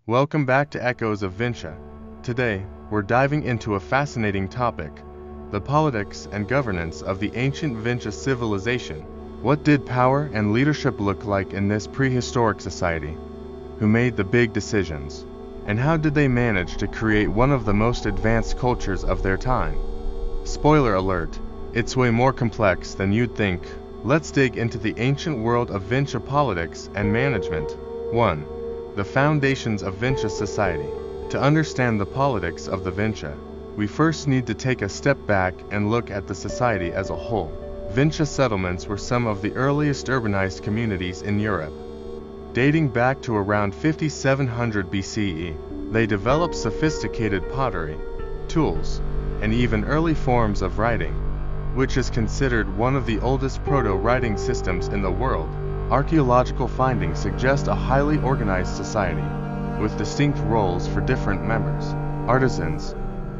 Welcome back to Echoes of Vincha. Today, we're diving into a fascinating topic, the politics and governance of the ancient Vincha civilization. What did power and leadership look like in this prehistoric society? Who made the big decisions? And how did they manage to create one of the most advanced cultures of their time? Spoiler alert, it's way more complex than you'd think. Let's dig into the ancient world of Vincha politics and management. 1. The foundations of Vincha society. To understand the politics of the Vincha, we first need to take a step back and look at the society as a whole. Vincha settlements were some of the earliest urbanized communities in Europe. Dating back to around 5700 BCE, they developed sophisticated pottery, tools, and even early forms of writing, which is considered one of the oldest proto-writing systems in the world. Archaeological findings suggest a highly organized society, with distinct roles for different members. Artisans,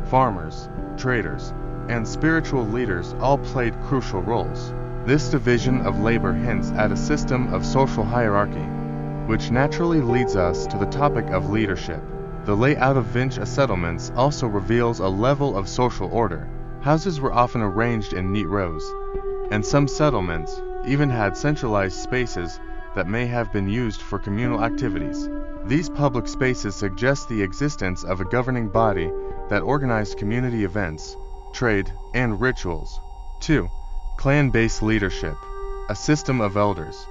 farmers, traders, and spiritual leaders all played crucial roles. This division of labor hints at a system of social hierarchy, which naturally leads us to the topic of leadership. The layout of Vincha settlements also reveals a level of social order. Houses were often arranged in neat rows, and some settlements even had centralized spaces that may have been used for communal activities. These public spaces suggest the existence of a governing body that organized community events, trade, and rituals. 2. Clan-based leadership, a system of elders.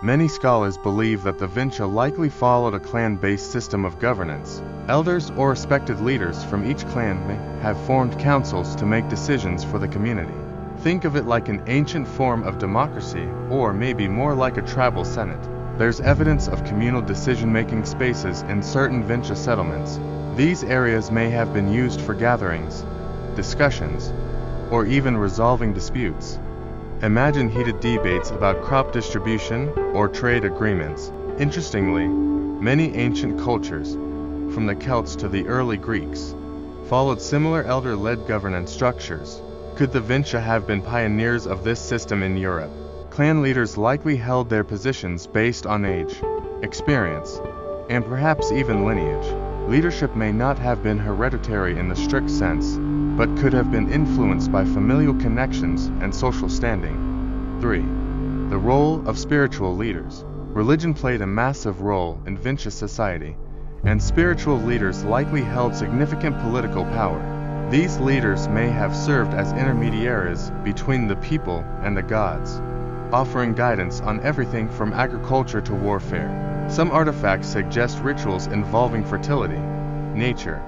Many scholars believe that the Vincha likely followed a clan-based system of governance. Elders or respected leaders from each clan may have formed councils to make decisions for the community. Think of it like an ancient form of democracy, or maybe more like a tribal senate. There's evidence of communal decision-making spaces in certain Vincha settlements. These areas may have been used for gatherings, discussions, or even resolving disputes. Imagine heated debates about crop distribution or trade agreements. Interestingly, many ancient cultures, from the Celts to the early Greeks, followed similar elder-led governance structures. Could the Vincha have been pioneers of this system in Europe? Clan leaders likely held their positions based on age, experience, and perhaps even lineage. Leadership may not have been hereditary in the strict sense, but could have been influenced by familial connections and social standing. 3. The role of spiritual leaders. Religion played a massive role in Vincha society, and spiritual leaders likely held significant political power. These leaders may have served as intermediaries between the people and the gods, offering guidance on everything from agriculture to warfare. Some artifacts suggest rituals involving fertility, nature,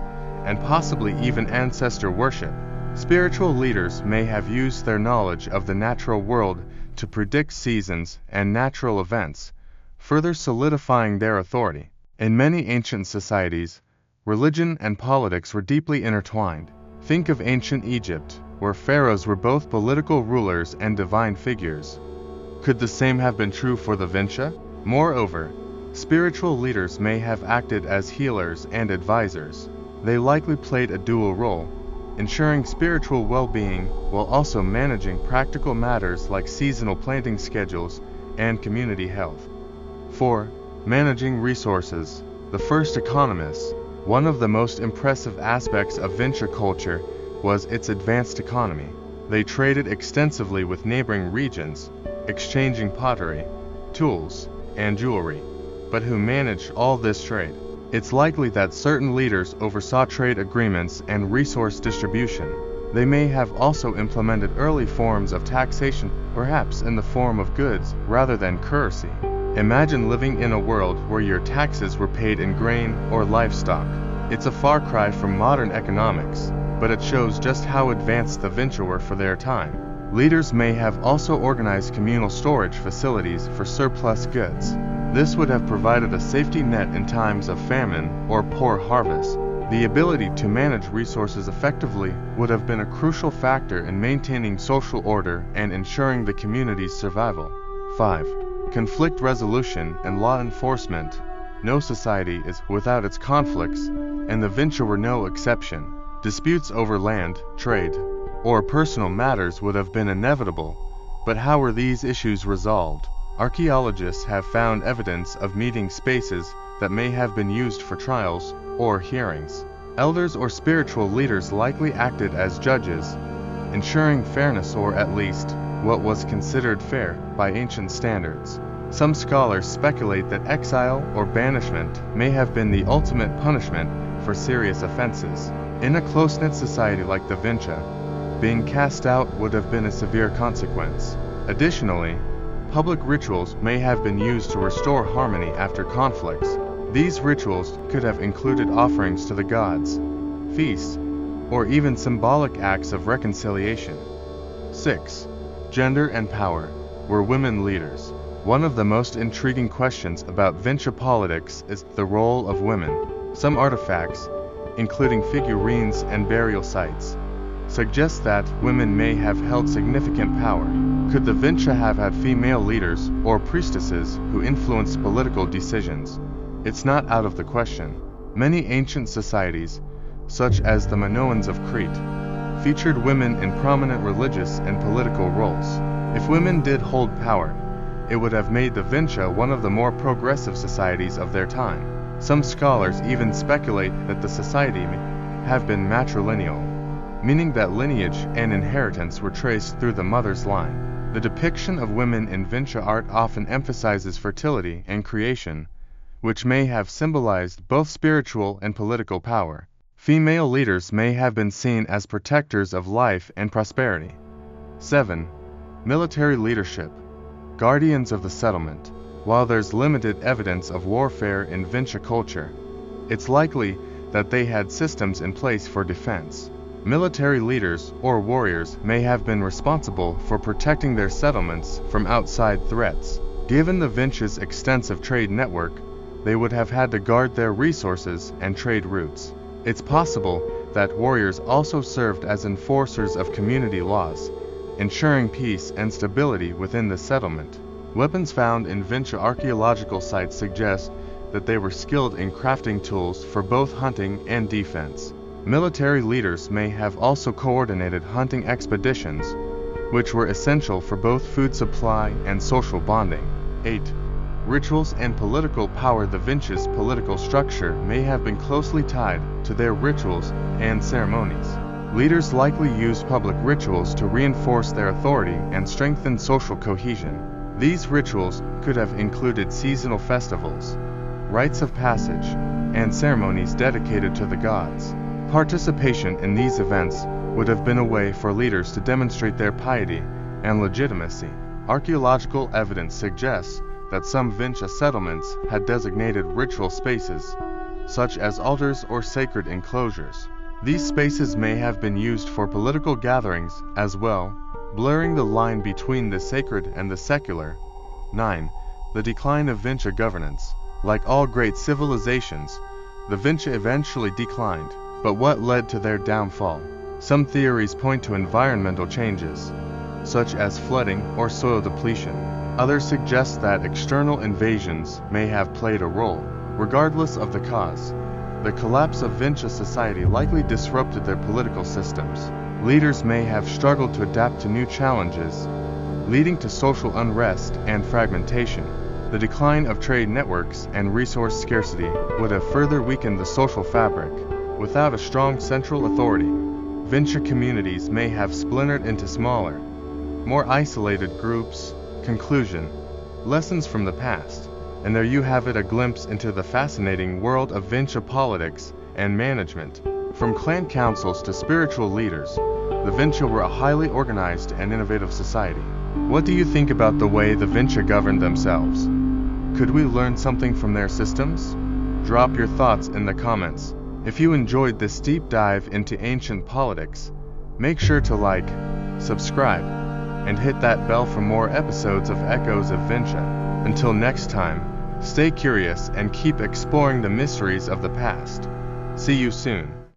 and possibly even ancestor worship. Spiritual leaders may have used their knowledge of the natural world to predict seasons and natural events, further solidifying their authority. In many ancient societies, religion and politics were deeply intertwined. Think of ancient Egypt, where pharaohs were both political rulers and divine figures. Could the same have been true for the Vincha? Moreover, spiritual leaders may have acted as healers and advisors. They likely played a dual role, ensuring spiritual well-being while also managing practical matters like seasonal planting schedules and community health. 4. Managing resources. The first economists. One of the most impressive aspects of Vincha culture was its advanced economy. They traded extensively with neighboring regions, exchanging pottery, tools, and jewelry. But who managed all this trade? It's likely that certain leaders oversaw trade agreements and resource distribution. They may have also implemented early forms of taxation, perhaps in the form of goods rather than currency. Imagine living in a world where your taxes were paid in grain or livestock. It's a far cry from modern economics, but it shows just how advanced the Vincha were for their time. Leaders may have also organized communal storage facilities for surplus goods. This would have provided a safety net in times of famine or poor harvest. The ability to manage resources effectively would have been a crucial factor in maintaining social order and ensuring the community's survival. 5. Conflict resolution and law enforcement. No society is without its conflicts, and the Vincha were no exception. Disputes over land, trade, or personal matters would have been inevitable, but how were these issues resolved? Archaeologists have found evidence of meeting spaces that may have been used for trials or hearings. Elders or spiritual leaders likely acted as judges, ensuring fairness or at least what was considered fair by ancient standards. Some scholars speculate that exile or banishment may have been the ultimate punishment for serious offenses. In a close-knit society like the Vincha, being cast out would have been a severe consequence. Additionally, public rituals may have been used to restore harmony after conflicts. These rituals could have included offerings to the gods, feasts, or even symbolic acts of reconciliation. 6. Gender and power. Were women leaders? One of the most intriguing questions about Vincha politics is the role of women. Some artifacts, including figurines and burial sites, suggest that women may have held significant power. Could the Vincha have had female leaders or priestesses who influenced political decisions? It's not out of the question. Many ancient societies, such as the Minoans of Crete, featured women in prominent religious and political roles. If women did hold power, it would have made the Vincha one of the more progressive societies of their time. Some scholars even speculate that the society may have been matrilineal, meaning that lineage and inheritance were traced through the mother's line. The depiction of women in Vincha art often emphasizes fertility and creation, which may have symbolized both spiritual and political power. Female leaders may have been seen as protectors of life and prosperity. 7. Military leadership. Guardians of the settlement. While there's limited evidence of warfare in Vincha culture, it's likely that they had systems in place for defense. Military leaders or warriors may have been responsible for protecting their settlements from outside threats. Given the Vincha's extensive trade network, they would have had to guard their resources and trade routes. It's possible that warriors also served as enforcers of community laws, ensuring peace and stability within the settlement. Weapons found in Vincha archaeological sites suggest that they were skilled in crafting tools for both hunting and defense. Military leaders may have also coordinated hunting expeditions, which were essential for both food supply and social bonding. 8. Rituals and political power. The Vincha's political structure may have been closely tied to their rituals and ceremonies. Leaders likely used public rituals to reinforce their authority and strengthen social cohesion. These rituals could have included seasonal festivals, rites of passage, and ceremonies dedicated to the gods. Participation in these events would have been a way for leaders to demonstrate their piety and legitimacy. Archaeological evidence suggests that some Vincha settlements had designated ritual spaces, such as altars or sacred enclosures. These spaces may have been used for political gatherings as well, blurring the line between the sacred and the secular. 9. The decline of Vincha governance. Like all great civilizations, the Vincha eventually declined, but what led to their downfall? Some theories point to environmental changes, such as flooding or soil depletion. Others suggest that external invasions may have played a role. Regardless of the cause, the collapse of Vincha society likely disrupted their political systems. Leaders may have struggled to adapt to new challenges, leading to social unrest and fragmentation. The decline of trade networks and resource scarcity would have further weakened the social fabric. Without a strong central authority, Vincha communities may have splintered into smaller, more isolated groups. Conclusion. Lessons from the past. And there you have it, a glimpse into the fascinating world of Vincha politics and management. From clan councils to spiritual leaders, the Vincha were a highly organized and innovative society. What do you think about the way the Vincha governed themselves? Could we learn something from their systems? Drop your thoughts in the comments. If you enjoyed this deep dive into ancient politics, make sure to like, subscribe, and hit that bell for more episodes of Echoes of Vincha. Until next time, stay curious and keep exploring the mysteries of the past. See you soon.